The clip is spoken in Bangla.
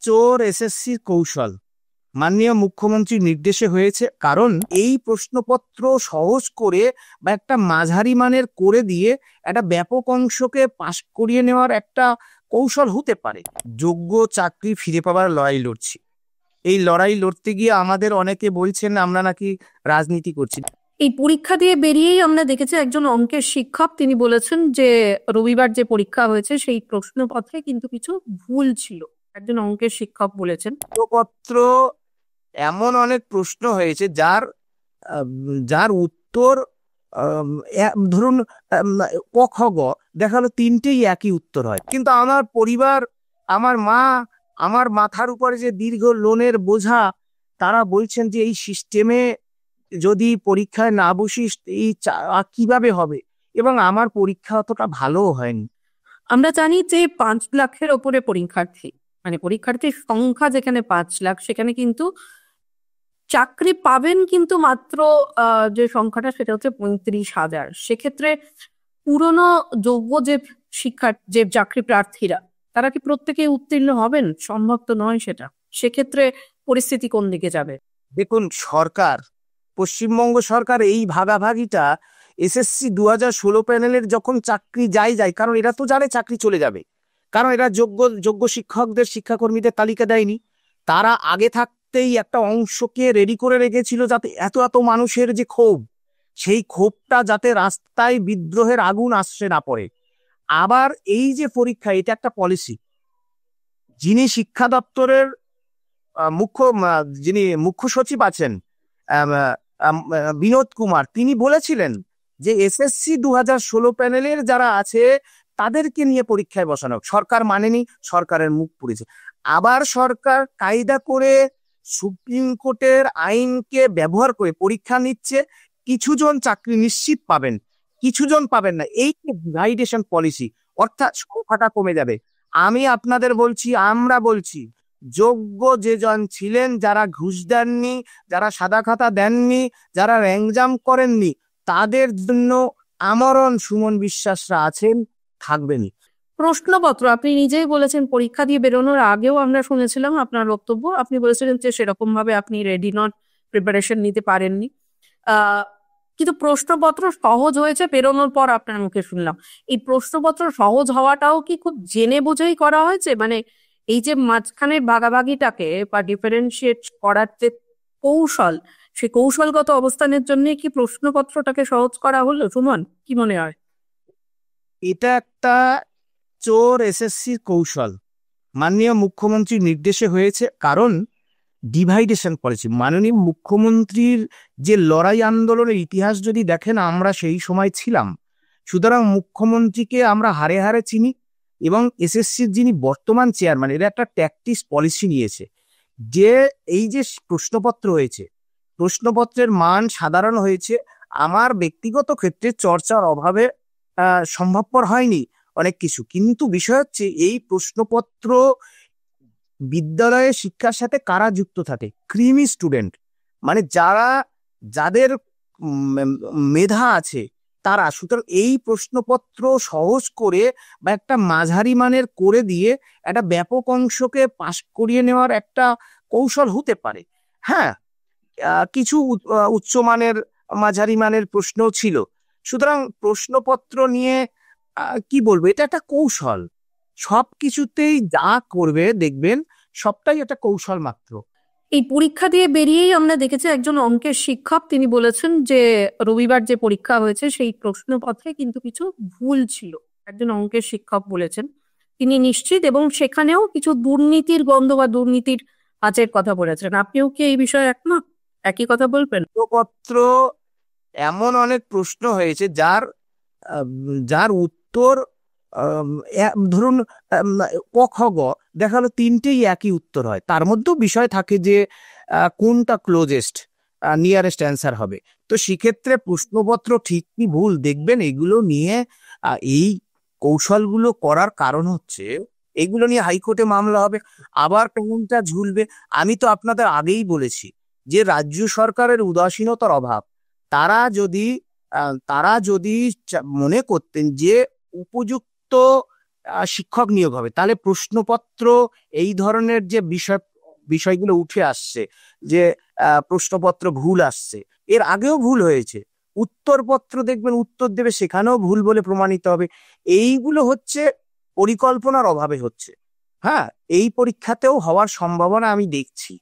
চোর এসএসসি কৌশল মাননীয় মুখ্যমন্ত্রীর নির্দেশে হয়েছে, কারণ এই প্রশ্নপত্র সহজ করে বা একটা মাঝারি মানের করে দিয়ে একটা ব্যাপক অংশকে পাশ করিয়ে নেওয়ার একটা কৌশল হতে পারে। যোগ্য চাকরি ফিরে পাওয়ার লড়াই লড়ছি। এই লড়াই লড়তে গিয়ে আমাদের অনেকে বলছেন আমরা নাকি রাজনীতি করছি। এই পরীক্ষা দিয়ে বেরিয়েই আমরা দেখেছি একজন অঙ্কের শিক্ষক তিনি বলেছেন যে রবিবার যে পরীক্ষা হয়েছে সেই প্রশ্নপত্রে কিন্তু কিছু ভুল ছিল। একজন অঙ্কের শিক্ষক বলেছেন প্রশ্নপত্র এমন অনেক প্রশ্ন হয়েছে যার যার উত্তর ধরুন ক খ গ দেখালো তিনটেই একই উত্তর হয়, কিন্তু আমার পরিবার, আমার মা, আমার মাথার উপরে যে দীর্ঘ লোনের বোঝা, তারা বলছেন যে এই সিস্টেমে যদি পরীক্ষায় না বসিস এই কিভাবে হবে, এবং আমার পরীক্ষা অতটা ভালোও হয়নি। আমরা জানি যে 5 লাখের ওপরে পরীক্ষার্থী, মানে পরীক্ষার্থীর সংখ্যা যেখানে 5 লাখ, সেখানে কিন্তু চাকরি পাবেন কিন্তু মাত্র যে সংখ্যাটা সেটা হচ্ছে 35,000। সেক্ষেত্রে পুরনো যোগ্য যে যে চাকরি প্রার্থীরা তারা কি প্রত্যেকে উত্তীর্ণ হবেন? সম্ভব তো নয় সেটা। সেক্ষেত্রে পরিস্থিতি কোন দিকে যাবে? দেখুন, সরকার, পশ্চিমবঙ্গ সরকার এই ভাগাভাগিটা এসএসসি 2016 প্যানেলের যখন চাকরি যায়, কারণ এরা তো জানে চাকরি চলে যাবে, কারণ এরা যোগ্য শিক্ষকদের, শিক্ষাকর্মীদের তালিকা দেয়নি। তারা আগে থাকতেই একটা অংশকে রেডি করে রেখেছিল যাতে এত এত মানুষের যে ক্ষোভ, সেই ক্ষোভটা যাতে রাস্তায় বিদ্রোহের আগুন আসছে না পড়ে। আবার এই যে পরীক্ষা, এটা একটা পলিসি। যিনি শিক্ষা দপ্তরের যিনি মুখ্য সচিব আছেন বিনোদ কুমার, তিনি বলেছিলেন যে এসএসসি 2016 প্যানেলের যারা আছে তাদেরকে নিয়ে পরীক্ষায় বসানো। সরকার মানেনি, সরকারের মুখ পুড়েছে। আবার সরকার কায়দা করে সুপ্রিম কোর্টের আইনকে ব্যবহার করে পরীক্ষা নিচ্ছে। কিছুজন চাকরি নিশ্চিত পাবেন, কিছুজন পাবেন না। এই ডিভাইডেশন পলিসি, অর্থাৎ সংখ্যাটা কমে যাবে। আমি আপনাদের বলছি, আমরা বলছি, যোগ্য যেজন ছিলেন, যারা ঘুষ দেননি, যারা সাদা খাতা দেননি, যারা র্যাংজাম করেননি, তাদের জন্য আমরণ সুমন বিশ্বাসরা আছেন, থাকবেনই। প্রশ্নপত্র আপনি নিজেই বলেছেন পরীক্ষা দিয়ে বেরোনোর আগেও আমরা শুনেছিলাম আপনার বক্তব্য, আপনি বলেছিলেন যে সেরকম ভাবে আপনি রেডি নট, প্রিপারেশন নিতে পারেননি। কিন্তু প্রশ্নপত্র সহজ হয়েছে বেরোনোর পর আপনার মুখে শুনলাম। এই প্রশ্নপত্র সহজ হওয়াটাও কি খুব জেনে বুঝেই করা হয়েছে? মানে এই যে মাঝখানের ভাগাভাগিটাকে বা ডিফারেন্সিয়েট করার যে কৌশল, সেই কৌশলগত অবস্থানের জন্য কি প্রশ্নপত্রটাকে সহজ করা হলো? সুমন, কি মনে হয়? এটা একটা চোর এসএসসি কৌশল মাননীয় মুখ্যমন্ত্রীর নির্দেশে হয়েছে, কারণ ডিভাইডেশন পলিসি। মাননীয় মুখ্যমন্ত্রীর যে লড়াই আন্দোলনের ইতিহাস যদি দেখেন, আমরা সেই সময় ছিলাম। সুতরাং মুখ্যমন্ত্রীকে আমরা হারে হারে চিনি, এবং এসএসসির যিনি বর্তমান চেয়ারম্যান, এরা একটা ট্যাকটিস পলিসি নিয়েছে যে এই যে প্রশ্নপত্র হয়েছে, প্রশ্নপত্রের মান সাধারণ হয়েছে। আমার ব্যক্তিগত ক্ষেত্রে চর্চার অভাবে সম্ভবপর হয়নি অনেক কিছু, কিন্তু বিষয় হচ্ছে এই প্রশ্নপত্র বিদ্যালয়ে শিক্ষার সাথে কারা যুক্ত থাকে? ক্রিমি স্টুডেন্ট, মানে যাদের মেধা আছে তারা। সুতরাং এই প্রশ্নপত্র সহজ করে বা একটা মাঝারি মানের করে দিয়ে একটা ব্যাপক অংশকে পাশ করিয়ে নেওয়ার একটা কৌশল হতে পারে। হ্যাঁ, কিছু উচ্চমানের, মাঝারি মানের প্রশ্নও ছিল। সুতরাং প্রশ্নপত্র নিয়ে কি বলবো, এটা একটা কৌশল। সবকিছুতেই যা করবে দেখবেন সবটাই একটা কৌশল মাত্র। এই পরীক্ষা দিয়ে বেরিয়েই আমরা দেখেছি একজন অঙ্কের শিক্ষক তিনি বলেছেন যে রবিবার যে পরীক্ষা হয়েছে সেই প্রশ্নপত্রে কিন্তু কিছু ভুল ছিল। একজন অঙ্কের শিক্ষক বলেছেন তিনি নিশ্চিত, এবং সেখানেও কিছু দুর্নীতির গন্ধ বা দুর্নীতির আঁচের কথা বলেছেন। আপনিও কি এই বিষয়ে একমত? একই কথা বলবেন? পত্র এমন অনেক প্রশ্ন হয়েছে যার উত্তর ধরুন ক খ গ দেখালো তিনটেই একই উত্তর হয়। তার মধ্যেও বিষয় থাকে যে কোনটা ক্লোজেস্ট, নিয়ারেস্ট অ্যান্সার হবে। তো সেক্ষেত্রে প্রশ্নপত্র ঠিক কি ভুল দেখবেন, এগুলো নিয়ে এই কৌশলগুলো করার কারণ হচ্ছে এগুলো নিয়ে হাইকোর্টে মামলা হবে, আবার কোনটা ঝুলবে। আমি তো আপনাদের আগেই বলেছি যে রাজ্য সরকারের উদাসীনতার অভাব। তারা যদি মনে করতেন যে উপযুক্ত শিক্ষক নিয়োগ হবে, তাহলে প্রশ্নপত্র এই ধরনের যে বিষয়গুলো উঠে আসছে, যে প্রশ্নপত্র ভুল আসছে, এর আগেও ভুল হয়েছে, উত্তরপত্র দেখবেন উত্তর দেবে সেখানেও ভুল বলে প্রমাণিত হবে। এইগুলো হচ্ছে পরিকল্পনার অভাবে হচ্ছে। হ্যাঁ, এই পরীক্ষাতেও হওয়ার সম্ভাবনা আমি দেখছি।